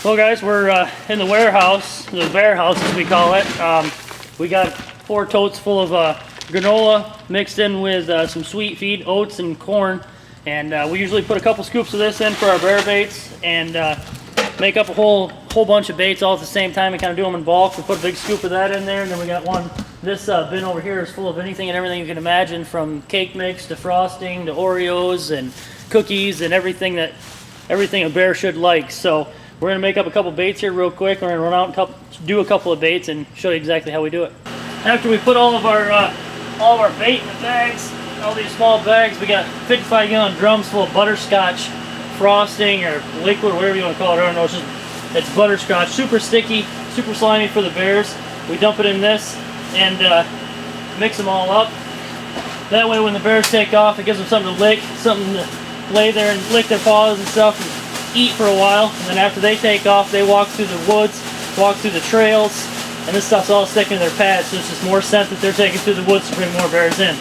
Well guys, we're in the warehouse, the bear house as we call it. We got 4 totes full of granola mixed in with some sweet feed, oats and corn. And we usually put a couple scoops of this in for our bear baits and make up a whole bunch of baits all at the same time and kind of do them in bulk. We put a big scoop of that in there, and then we got one. This bin over here is full of anything and everything you can imagine, from cake mix to frosting to Oreos and cookies and everything a bear should like. So we're going to make up a couple baits here real quick. We're going to run out and do a couple of baits and show you exactly how we do it. After we put all of our bait in the bags, all these small bags, we got 55-gallon drums full of butterscotch frosting or liquid, whatever you want to call it. I don't know. It's butterscotch, super sticky, super slimy for the bears. We dump it in this and mix them all up. That way, when the bears take off, it gives them something to lick, something to lay there and lick their paws and stuff and eat for a while. And then after they take off, they walk through the woods, walk through the trails, and this stuff's all sticking to their pads, so it's just more scent that they're taking through the woods to bring more bears in.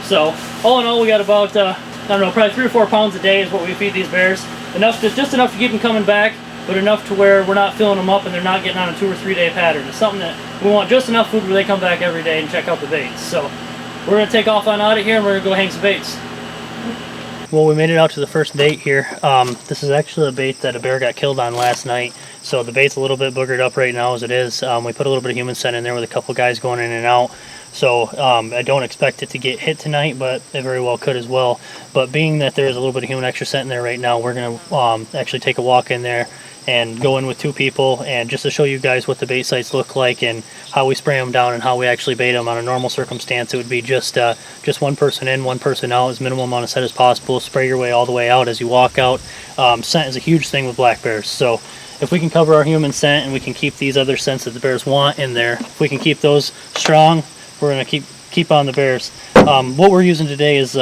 So all in all, we got about I don't know, probably 3 or 4 pounds a day is what we feed these bears. Just enough to keep them coming back, but enough to where we're not filling them up and they're not getting on a 2 or 3 day pattern. It's something that we want just enough food where they come back every day and check out the baits. So we're going to take off on out of here and we're going to go hang some baits. Well, we made it out to the first bait here. This is actually a bait that a bear got killed on last night. So the bait's a little bit boogered up right now as it is. We put a little bit of human scent in there with a couple guys going in and out. So I don't expect it to get hit tonight, but it very well could as well. But being that there is a little bit of human extra scent in there right now, we're going to actually take a walk in there and go in with 2 people, and just to show you guys what the bait sites look like and how we spray them down and how we actually bait them. On a normal circumstance, it would be just 1 person in, 1 person out, as minimal amount of scent as possible. Spray your way all the way out as you walk out. Scent is a huge thing with black bears, so if we can cover our human scent and we can keep these other scents that the bears want in there, if we can keep those strong, we're going to keep on the bears. What we're using today is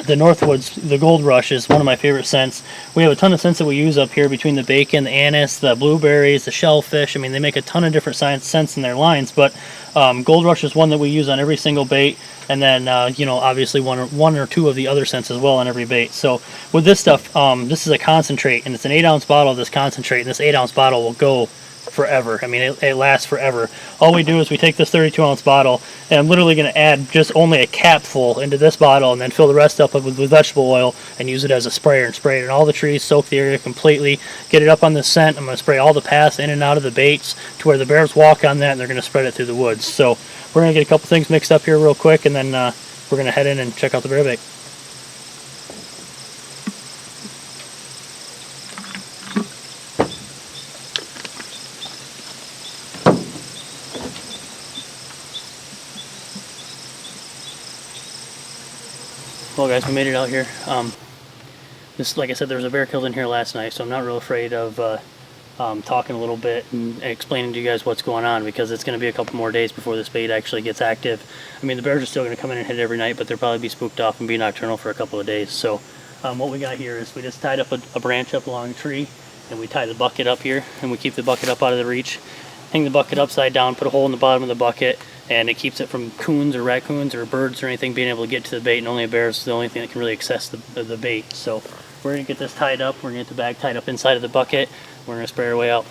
the Northwoods, the Gold Rush is one of my favorite scents. We have a ton of scents that we use up here between the bacon, the anise, the blueberries, the shellfish. I mean, they make a ton of different scents in their lines, but Gold Rush is one that we use on every single bait, and then you know, obviously one or 2 of the other scents as well on every bait. So with this stuff, this is a concentrate, and it's an 8-ounce bottle of this concentrate, and this 8-ounce bottle will go forever. I mean, it lasts forever. All we do is we take this 32-ounce bottle, and I'm literally going to add just only a capful into this bottle and then fill the rest up with vegetable oil and use it as a sprayer and spray it in all the trees, soak the area completely, get it up on the scent. I'm going to spray all the paths in and out of the baits to where the bears walk on that, and they're going to spread it through the woods. So we're going to get a couple things mixed up here real quick, and then we're going to head in and check out the bear bait. Well guys, we made it out here. This, like I said, there was a bear killed in here last night, so I'm not real afraid of talking a little bit and explaining to you guys what's going on, because it's going to be a couple more days before this bait actually gets active. I mean, the bears are still going to come in and hit it every night, but they'll probably be spooked off and be nocturnal for a couple of days. So what we got here is we just tied up a branch up along a tree, and we tie the bucket up here, and we keep the bucket up out of the reach. Hang the bucket upside down, put a hole in the bottom of the bucket, and it keeps it from coons or raccoons or birds or anything being able to get to the bait, and only a bear is the only thing that can really access the bait. So we're going to get this tied up. We're going to get the bag tied up inside of the bucket. We're going to spray our way out.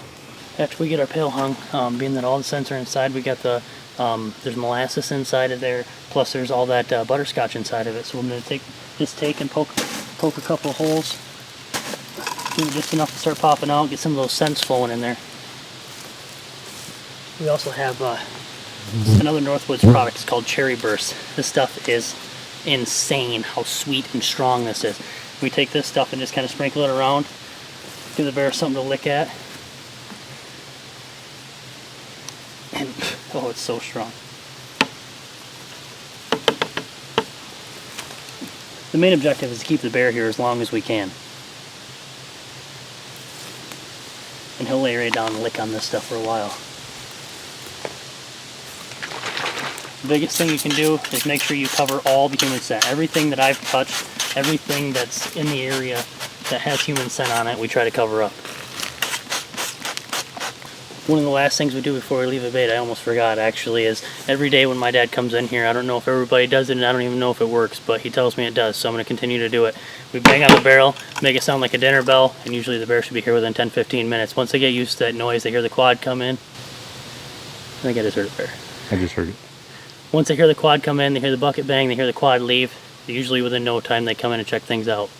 After we get our pail hung, being that all the scents are inside, we got there's molasses inside of there, plus there's all that butterscotch inside of it. So we're going to take and poke a couple of holes, just enough to start popping out, get some of those scents flowing in there. We also have another Northwoods product. It's called Cherry Burst. This stuff is insane how sweet and strong this is. We take this stuff and just kind of sprinkle it around, give the bear something to lick at, and oh, it's so strong. The main objective is to keep the bear here as long as we can, and he'll lay right down and lick on this stuff for a while. The biggest thing you can do is make sure you cover all the human scent. Everything that I've touched, everything that's in the area that has human scent on it, we try to cover up. One of the last things we do before we leave a bait, I almost forgot actually, is every day when my dad comes in here, I don't know if everybody does it and I don't even know if it works, but he tells me it does, so I'm going to continue to do it. We bang on the barrel, make it sound like a dinner bell, and usually the bear should be here within 10-15 minutes. Once they get used to that noise, they hear the quad come in. I think I just heard a bear. I just heard it. Once they hear the quad come in, they hear the bucket bang, they hear the quad leave. Usually within no time they come in and check things out.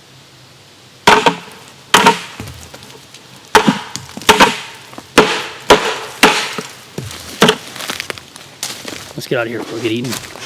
Let's get out of here before we get eaten.